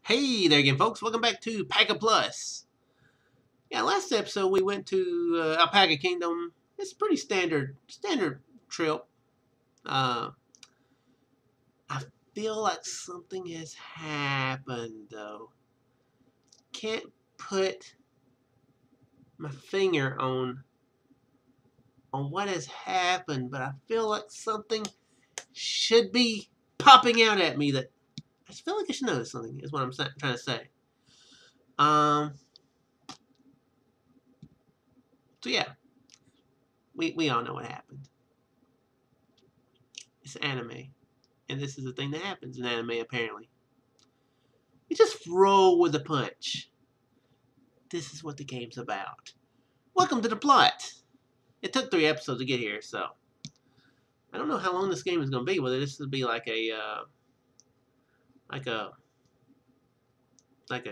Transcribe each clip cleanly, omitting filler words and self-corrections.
Hey there again, folks. Welcome back to PacaPlus. Yeah, last episode we went to Alpaca Kingdom. It's a pretty standard trip. Uh, I feel like something has happened though. Can't put my finger on what has happened, but I feel like something should be popping out at me that I just feel like I should notice something. Is what I'm trying to say. So yeah, we all know what happened. It's anime. And this is the thing that happens in anime, apparently. You just roll with the punch. This is what the game's about. Welcome to the plot. It took 3 episodes to get here, so I don't know how long this game is going to be. Whether this will be like a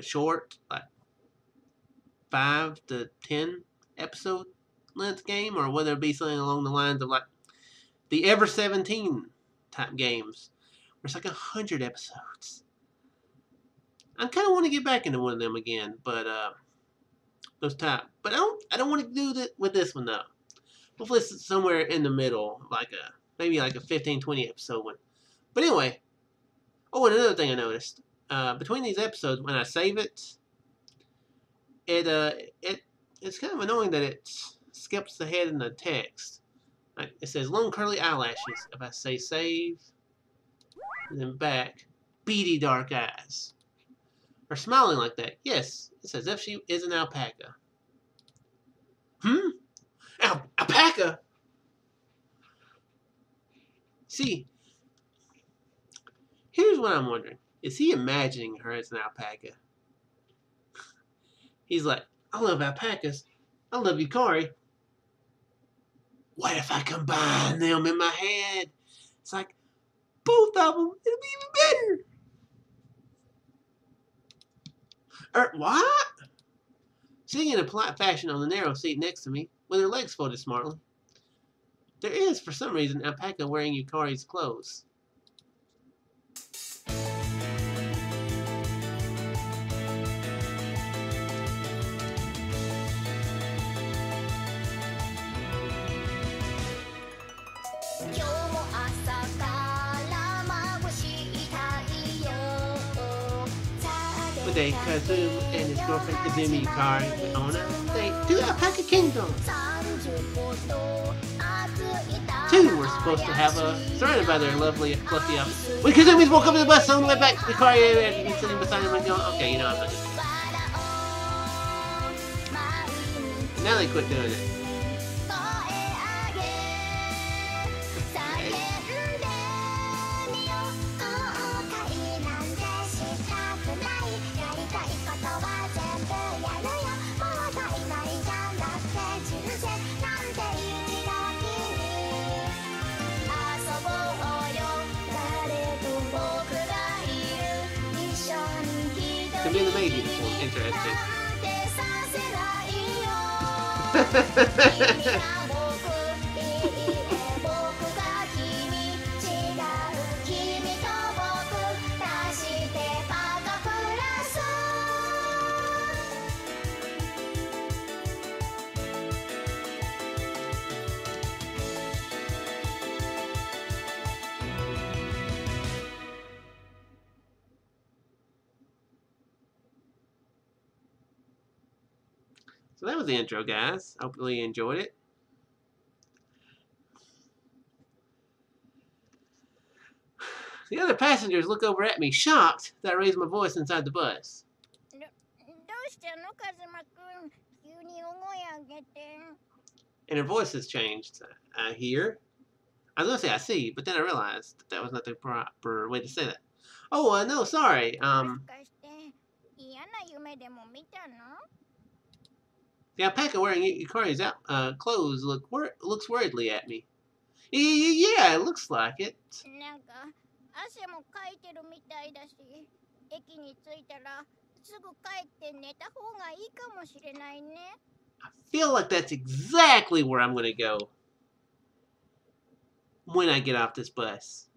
short, like 5 to 10 episode length game, or whether it be something along the lines of like the Ever 17 type games, where it's like 100 episodes. I kind of want to get back into one of them again, but those type. But I don't want to do that with this one though. Hopefully it's somewhere in the middle, maybe like a 15-20 episode one. But anyway, and another thing I noticed between these episodes, when I save it, it's kind of annoying that it skips ahead in the text. Like it says long curly eyelashes. If I say save, and then back, beady dark eyes. Or smiling like that. Yes, it's as if she is an alpaca. Alpaca? See, here's what I'm wondering. Is he imagining her as an alpaca? He's like, I love alpacas. I love Yukari. What if I combine them in my head? It's like, both of them, it'll be even better. What? Sitting in a polite fashion on the narrow seat next to me, with her legs folded smartly. There is, for some reason, Alpaca wearing Yukari's clothes. One day, Kazuma and his girlfriend Kazuma Yukari went on a date to Alpaca Kingdom. 2 were supposed to have surrounded by their lovely, fluffy outfits. When Kazumi's woke up in the bus on the way back, Yukari and he's sitting beside him and going, okay, you know, I'm not just... Now they quit doing it. To be the maid uniform, interesting. So that was the intro, guys. Hopefully you enjoyed it. The other passengers look over at me, shocked that I raised my voice inside the bus. And her voice has changed. I hear. I was going to say I see, but then I realized that was not the proper way to say that. Oh, no, sorry. The alpaca wearing Yukari's clothes looks worriedly at me. Yeah, it looks like it. I feel like that's exactly where I'm going to go when I get off this bus.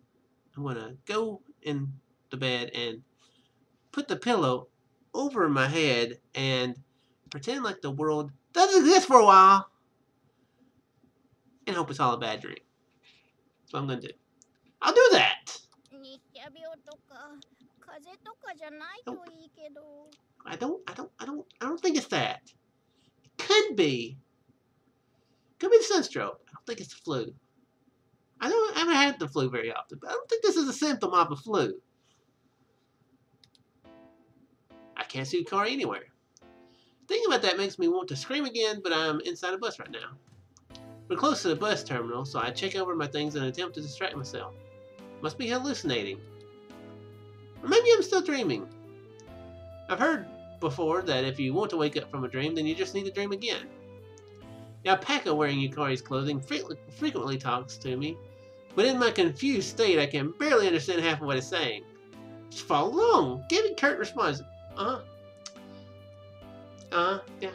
I'm going to go in the bed and put the pillow over my head and pretend like the world doesn't exist for a while and hope it's all a bad dream. That's what I'm going to do. I'll do that. Nope. I don't think it's that. Could be. Could be the sunstroke. I don't think it's the flu. I haven't had the flu very often, but I don't think this is a symptom of a flu. I can't see Yukari anywhere. Thinking about that makes me want to scream again, but I'm inside a bus right now. We're close to the bus terminal, so I check over my things in an attempt to distract myself. Must be hallucinating. Or maybe I'm still dreaming. I've heard before that if you want to wake up from a dream, then you just need to dream again. The alpaca wearing Yukari's clothing frequently talks to me, but in my confused state I can barely understand half of what it's saying. Just follow along. Give it curt response. Yeah. Yeah.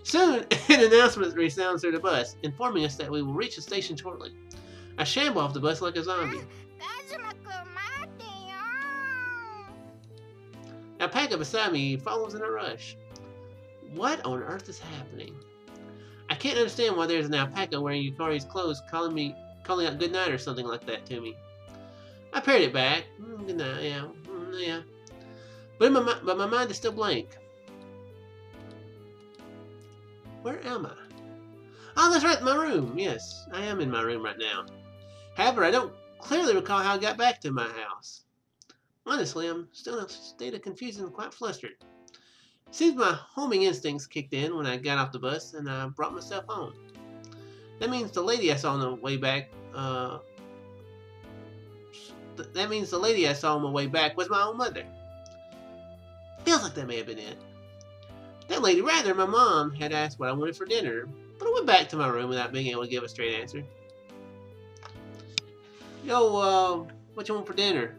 Soon, an announcement resounds through the bus, informing us that we will reach the station shortly. I shamble off the bus like a zombie. Alpaca beside me follows in a rush. What on earth is happening? I can't understand why there's an alpaca wearing Yukari's clothes calling out good night or something like that to me. I parried it back. Good night, yeah. But my mind is still blank. Where am I? Oh, that's right, my room. Yes, I am in my room right now. However, I don't clearly recall how I got back to my house. Honestly, I'm still in a state of confusion and quite flustered. It seems my homing instincts kicked in when I got off the bus and I brought myself home. That means the lady I saw on the way back, was my own mother. Feels like that may have been it. That lady, rather, my mom, had asked what I wanted for dinner, but I went back to my room without being able to give a straight answer. Yo, what you want for dinner?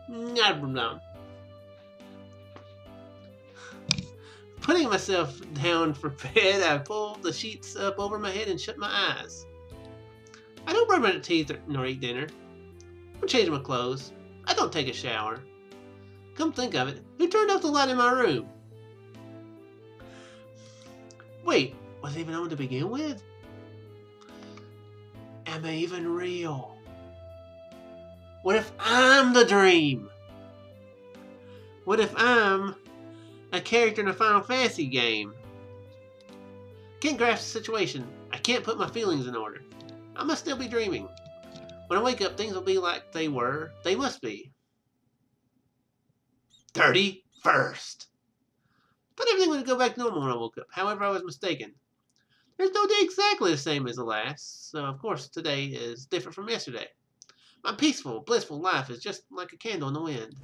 I don't know. Putting myself down for bed, I pulled the sheets up over my head and shut my eyes. I don't brush my teeth nor eat dinner. I don't change my clothes. I don't take a shower. Come think of it, who turned off the light in my room? Wait, was it even on to begin with? Am I even real? What if I'm the dream? What if I'm a character in a Final Fantasy game? Can't grasp the situation. I can't put my feelings in order. I must still be dreaming. When I wake up, things will be like they were. They must be. 31st. Thought everything would go back to normal when I woke up. However, I was mistaken. There's no day exactly the same as the last, so of course today is different from yesterday. My peaceful, blissful life is just like a candle in the wind.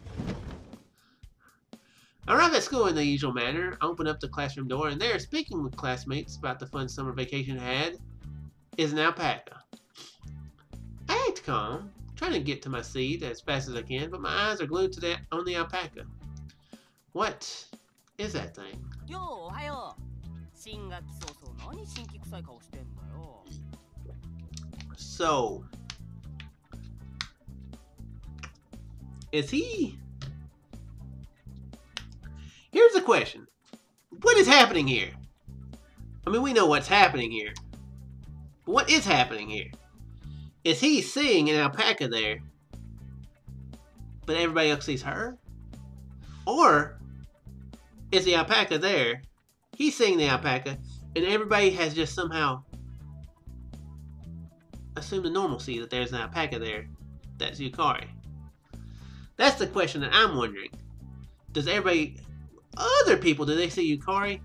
I arrive at school in the usual manner. I open up the classroom door, and there, speaking with classmates about the fun summer vacation I had, is an alpaca. I act calm, trying to get to my seat as fast as I can, but my eyes are glued to on the alpaca. What is that thing? So, is he? Here's the question. What is happening here? I mean, we know what's happening here. But what is happening here? Is he seeing an alpaca there, but everybody else sees her? Or is the alpaca there, he's seeing the alpaca, and everybody has just somehow assumed the normalcy that there's an alpaca there that's Yukari? That's the question that I'm wondering. Does everybody, other people, do they see Yukari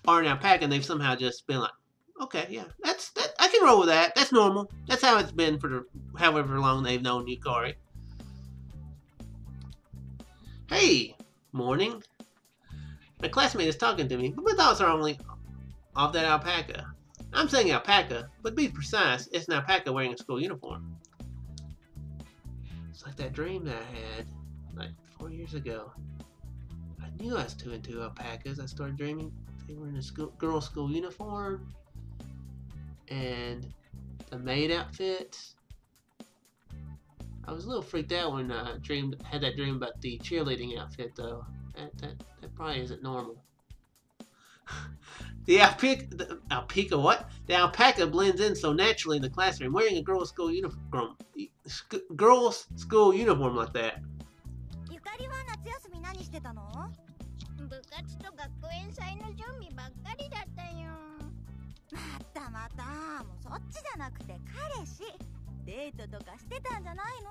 or an alpaca and they've somehow just been like, okay, yeah, that I can roll with that. That's normal. That's how it's been for however long they've known Yukari. Hey, morning. My classmate is talking to me, but my thoughts are only off that alpaca. I'm saying alpaca, but to be precise, it's an alpaca wearing a school uniform. It's like that dream that I had, like 4 years ago. I knew I was too into alpacas. I started dreaming they were in a girls' school uniform, and the maid outfit. I was a little freaked out when I had that dream about the cheerleading outfit, though. That probably isn't normal. The alpaca blends in so naturally in the classroom, wearing a girls' school uniform like that. ゆかりは夏休み何してたの？部活と学園祭の準備ばっかりだったよ。また、もうそっちじゃなくて彼氏。デートとかしてたんじゃないの？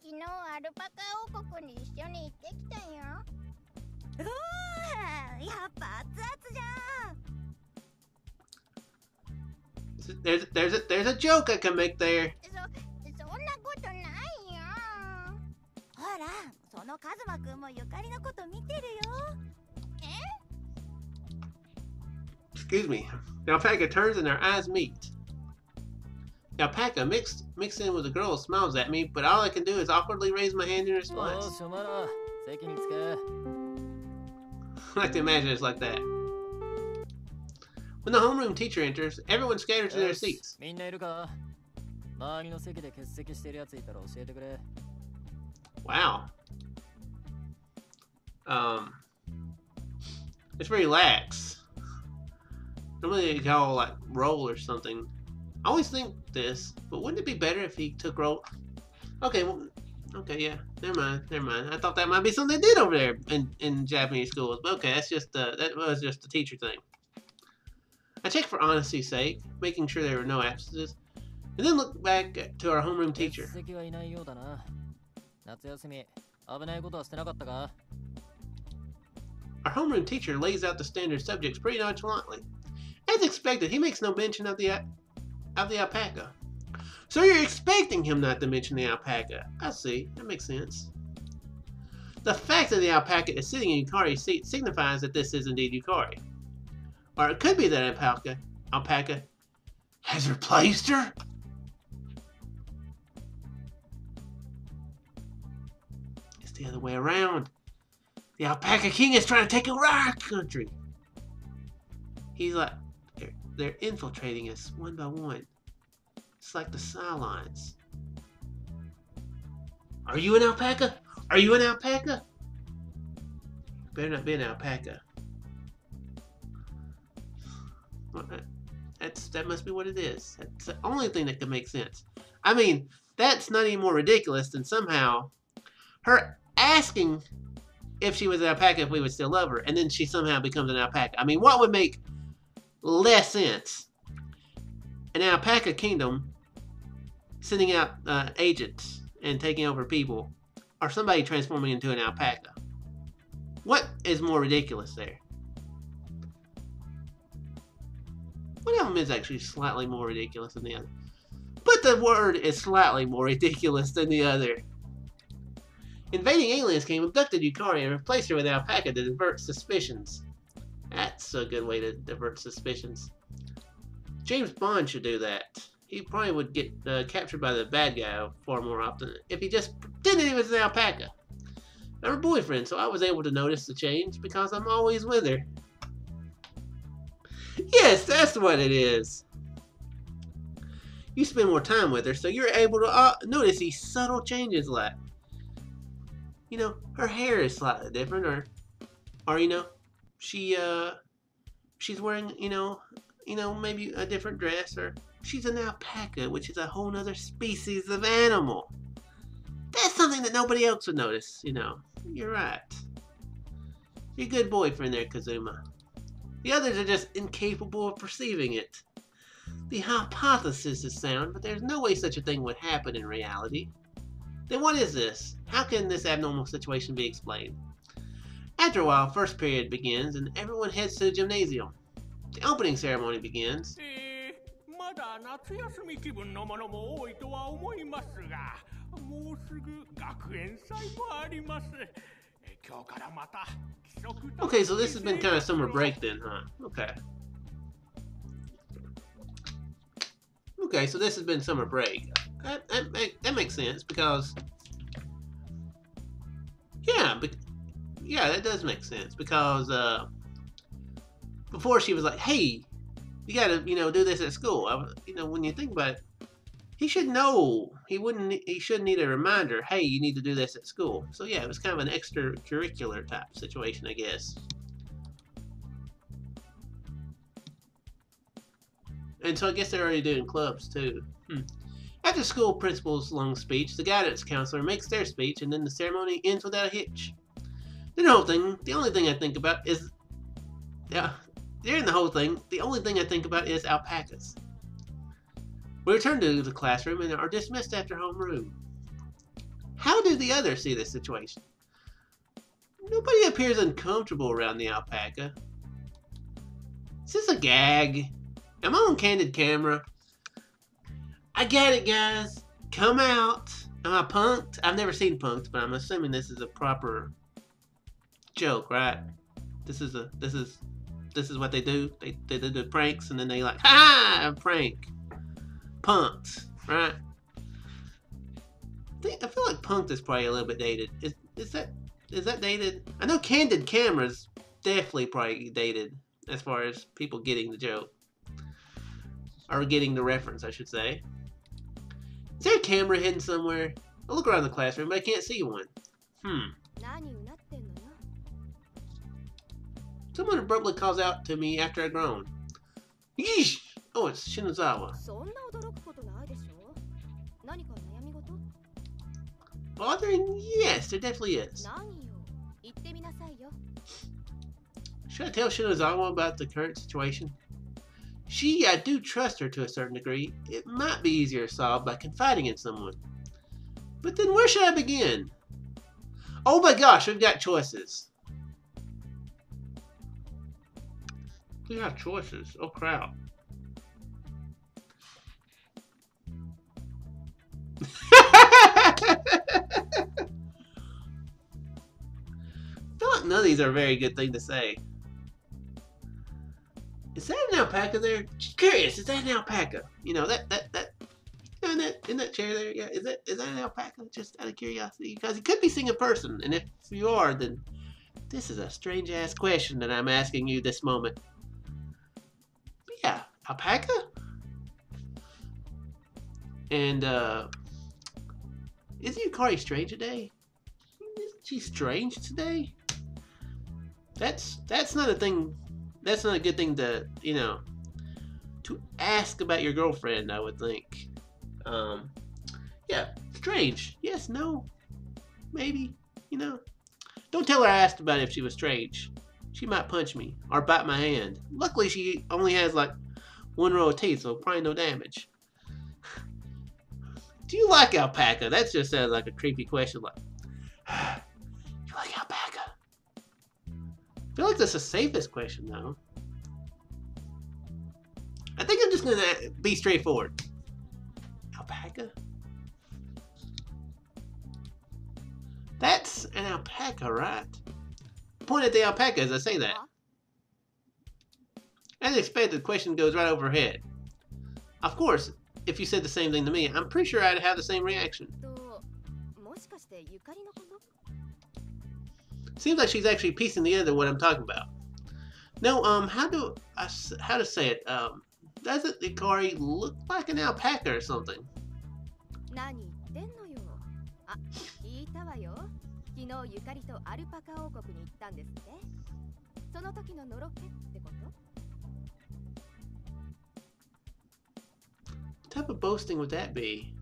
昨日アルパカ王国に一緒に行ってきたよ。うわー、やっぱ熱々じゃん。There's a joke I can make there. そんなことないよ。ほら、そのカズマくんもゆかりのこと見てるよ。Excuse me. The alpaca turns and their eyes meet. The alpaca mixed in with the girl smiles at me, but all I can do is awkwardly raise my hand in response. I like to imagine it's like that. When the homeroom teacher enters, everyone scatters to their seats. Wow. It's very lax. Normally they call like roll or something. I always think this, but wouldn't it be better if he took roll? Okay, well, okay, yeah. Never mind. I thought that might be something they did over there in Japanese schools. But okay, that was just a teacher thing. I checked for honesty's sake, making sure there were no absences, and then looked back to our homeroom teacher. Our homeroom teacher lays out the standard subjects pretty nonchalantly. As expected, he makes no mention of the alpaca. So you're expecting him not to mention the alpaca. I see. That makes sense. The fact that the alpaca is sitting in Yukari's seat signifies that this is indeed Yukari. Or it could be that alpaca has replaced her. It's the other way around. The Alpaca King is trying to take over our country. He's like, they're infiltrating us one by one. It's like the Cylons. Are you an alpaca? Are you an alpaca? Better not be an alpaca. Well, that must be what it is. That's the only thing that could make sense. I mean, that's not any more ridiculous than somehow her asking if she was an alpaca if we would still love her, and then she somehow becomes an alpaca. I mean, what would make less sense? An Alpaca Kingdom sending out agents and taking over people, or somebody transforming into an alpaca. What is more ridiculous there? One of them is actually slightly more ridiculous than the other. But the word is slightly more ridiculous than the other. Invading aliens came, abducted Yukari, and replaced her with Alpaca to divert suspicions. That's a good way to divert suspicions. James Bond should do that. He probably would get captured by the bad guy far more often if he just pretended he was an alpaca. I'm her boyfriend, so I was able to notice the change because I'm always with her. Yes, that's what it is. You spend more time with her, so you're able to notice these subtle changes, like, you know, her hair is slightly different, or you know, she's wearing, you know, maybe a different dress, or she's an alpaca, which is a whole nother species of animal. That's something that nobody else would notice, you know. You're right. You're a good boyfriend there, Kazuma. The others are just incapable of perceiving it. The hypothesis is sound, but there's no way such a thing would happen in reality. Then what is this? How can this abnormal situation be explained? After a while, first period begins, and everyone heads to the gymnasium. The opening ceremony begins. Okay, so this has been kind of summer break then, huh? Okay. Okay, so this has been summer break. That makes sense because... Yeah, that does make sense because before she was like, hey, you gotta, you know, do this at school. You know, when you think about it, He should know. He shouldn't need a reminder. Hey, you need to do this at school. So yeah, it was kind of an extracurricular type situation, I guess. And so I guess they're already doing clubs too. After school principal's long speech, the guidance counselor makes their speech, and then the ceremony ends without a hitch. The only thing I think about is, during the whole thing, the only thing I think about is alpacas. We return to the classroom and are dismissed after homeroom. How do the others see this situation? Nobody appears uncomfortable around the alpaca. Is this a gag? Am I on candid camera? I get it, guys. Come out. Am I punked? I've never seen punked, but I'm assuming this is a proper joke, right? This is what they do. They do the pranks, and then they like, ha, a prank. Punked, right? I feel like punked is probably a little bit dated. Is that dated? I know candid cameras definitely probably dated as far as people getting the joke. Or getting the reference, I should say. Is there a camera hidden somewhere? I look around the classroom, but I can't see one. Someone abruptly calls out to me after I groan. Yeesh! Oh, it's Shinozawa. Bothering? Yes, there definitely is. Should I tell Shinozawa about the current situation? I do trust her to a certain degree. It might be easier to solve by confiding in someone. But then where should I begin? Oh my gosh, we've got choices. We have choices. Oh crap. I feel like none of these are a very good thing to say. Is that an alpaca there? Just curious, is that an alpaca? You know, in that chair there, yeah, is that an alpaca? Just out of curiosity, because it could be seeing a person, and if you are, then this is a strange ass question that I'm asking you this moment. But yeah, alpaca? And is Yukari strange today? Isn't she strange today? That's not a thing. That's not a good thing to, you know, to ask about your girlfriend, I would think. Yeah, strange. Yes, no, maybe, you know. Don't tell her I asked about if she was strange. She might punch me or bite my hand. Luckily, she only has like one row of teeth, so probably no damage. Do you like alpaca? That just sounds like a creepy question. Like, you like alpaca? I feel like that's the safest question, though. I think I'm just gonna be straightforward. Alpaca? That's an alpaca, right? Point at the alpaca as I say that. As expected, the question goes right over her head. Of course, if you said the same thing to me, I'm pretty sure I'd have the same reaction. Seems like she's actually piecing together what I'm talking about. No, how to say it? Doesn't Yukari look like an alpaca or something? What type of boasting would that be?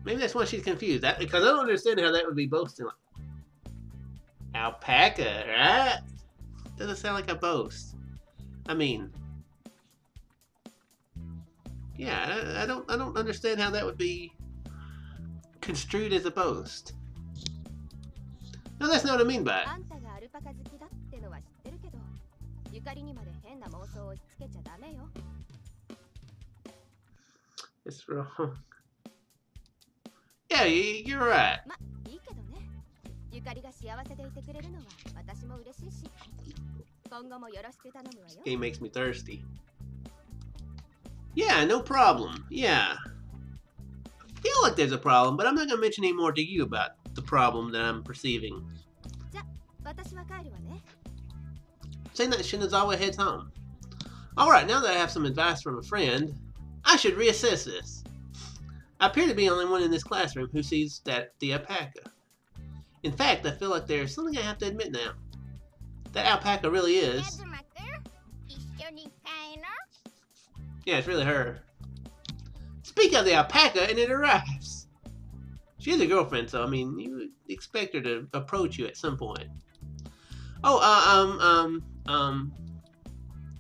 Maybe that's why she's confused. Because I don't understand how that would be boasting. Like, alpaca, right? Doesn't sound like a boast. I mean, yeah, I don't understand how that would be construed as a boast. No, that's not what I mean by it. It's wrong. Yeah, you're right. This game makes me thirsty. Yeah, no problem. Yeah. I feel like there's a problem, but I'm not going to mention any more to you about the problem that I'm perceiving. Saying that Shinozawa heads home. Alright, now that I have some advice from a friend, I should reassess this. I appear to be the only one in this classroom who sees the alpaca. In fact, I feel like there's something I have to admit now. That alpaca really is. Yeah, it's really her. Speak of the alpaca, and it arrives. She is a girlfriend, so I mean, you would expect her to approach you at some point. Oh,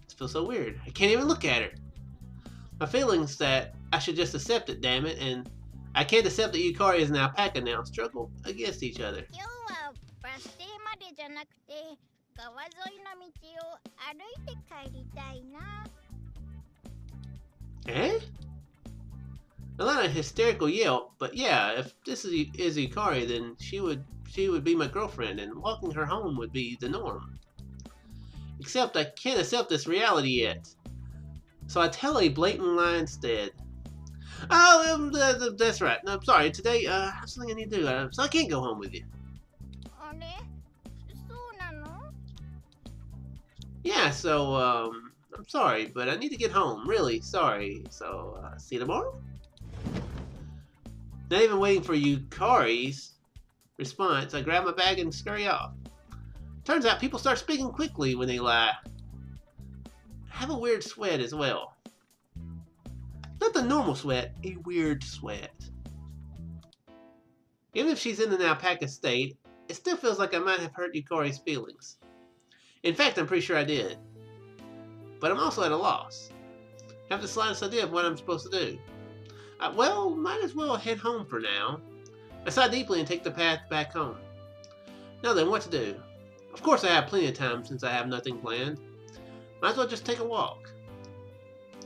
this feels so weird. I can't even look at her. My feeling's that I should just accept it, damn it, and I can't accept that Yukari is an alpaca now. Struggle against each other. Eh? Not a hysterical yelp, but yeah, if this is Yukari, then she would be my girlfriend, and walking her home would be the norm. Except I can't accept this reality yet. So I tell a blatant lie instead. Oh, that's right. No, I'm sorry. Today, I have something I need to do, so I can't go home with you. Yeah, so, I'm sorry, but I need to get home. Really sorry. So, see you tomorrow? Not even waiting for Yukari's response, I grab my bag and scurry off. Turns out people start speaking quickly when they lie. I have a weird sweat as well. Not the normal sweat, a weird sweat. Even if she's in an alpaca state, it still feels like I might have hurt Yukari's feelings. In fact, I'm pretty sure I did. But I'm also at a loss. I have the slightest idea of what I'm supposed to do. Well, might as well head home for now. I sigh deeply and take the path back home. Now then, what to do? Of course I have plenty of time since I have nothing planned. Might as well just take a walk.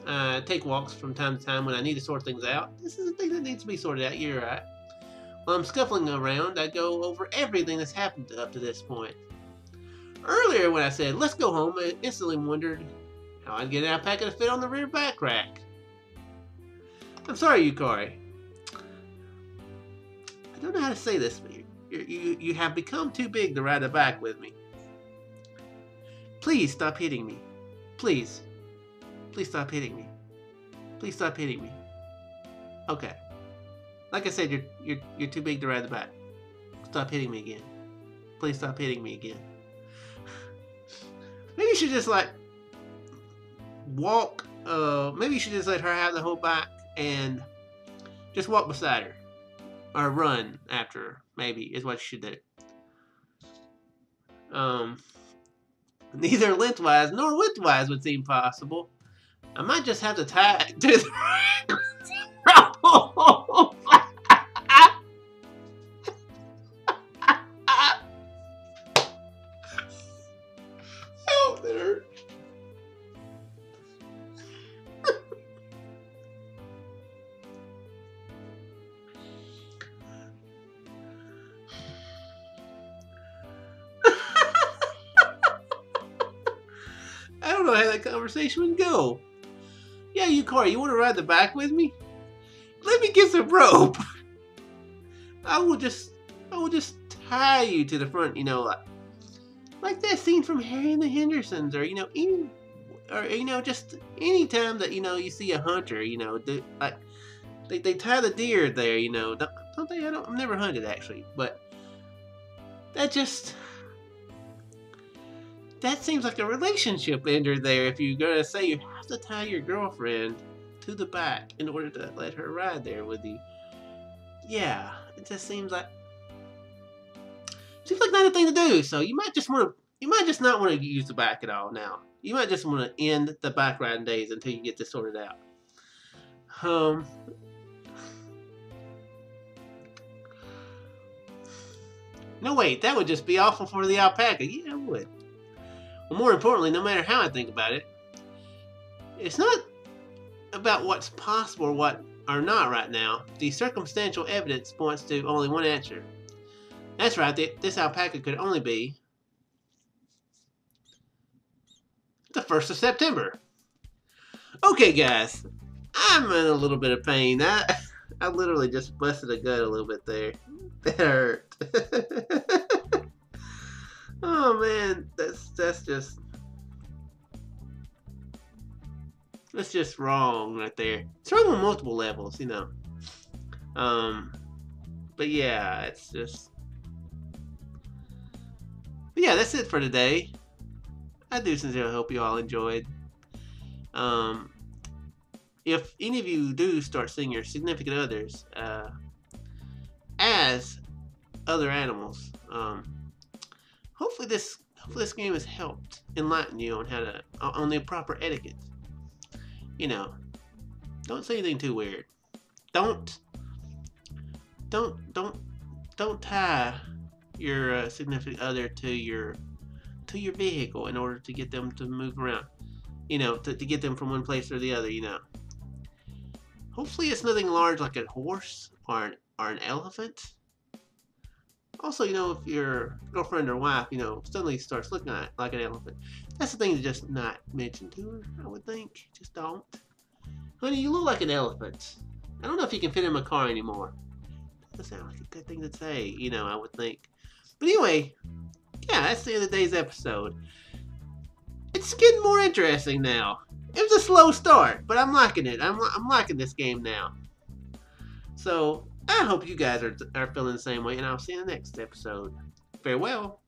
I take walks from time to time when I need to sort things out. This is a thing that needs to be sorted out, you're right. While I'm scuffling around, I go over everything that's happened up to this point. Earlier when I said, let's go home, I instantly wondered how I'd get an alpaca to fit on the rear back rack. I'm sorry, Yukari. I don't know how to say this, but you have become too big to ride the bike with me. Please stop hitting me. Please. Please stop hitting me. Please stop hitting me. Okay. Like I said, you're too big to ride the bike. Stop hitting me again. Please stop hitting me again. Maybe you should just like walk. Maybe you should just let her have the whole bike and just walk beside her. Or run after her, maybe, is what you should do. Neither lengthwise nor widthwise would seem possible. I might just have to tie it to the oh, that hurt. I don't know how that conversation would go. Yeah, Yukari, you want to ride the bike with me? Let me get some rope. I will just tie you to the front, you know, like that scene from Harry and the Hendersons, or just any time that you see a hunter, they tie the deer there, don't they? I've never hunted actually, but that seems like a relationship ender there if you're going to say you have to tie your girlfriend to the bike in order to let her ride there with you. Yeah, it just seems like not a thing to do. So you might just not want to use the bike at all now. You might just want to end the bike riding days until you get this sorted out. No, wait, that would just be awful for the alpaca. Yeah, it would. Well, more importantly, no matter how I think about it, it's not about what's possible or what are not right now. The circumstantial evidence points to only one answer. That's right, this alpaca could only be the 1st of September. Okay, guys, I'm in a little bit of pain. I literally just busted a gut a little bit there. That hurt. Oh man, that's just. That's just wrong right there. It's wrong on multiple levels, you know. But yeah, it's just. But yeah, that's it for today. I do sincerely hope you all enjoyed. If any of you do start seeing your significant others as other animals, hopefully this game has helped enlighten you on how to on the proper etiquette. You know, don't say anything too weird. Don't tie your significant other to your vehicle in order to get them to move around. You know, to get them from one place or the other. You know, hopefully it's nothing large like a horse or an elephant. Also, you know, if your girlfriend or wife, you know, suddenly starts looking at it like an elephant, that's the thing to just not mention to her, I would think. Just don't. Honey, you look like an elephant. I don't know if you can fit in my car anymore. Doesn't sound like a good thing to say, you know, I would think. But anyway, yeah, that's the end of today's episode. It's getting more interesting now. It was a slow start, but I'm liking it. I'm liking this game now. So, I hope you guys are feeling the same way, and I'll see you in the next episode. Farewell.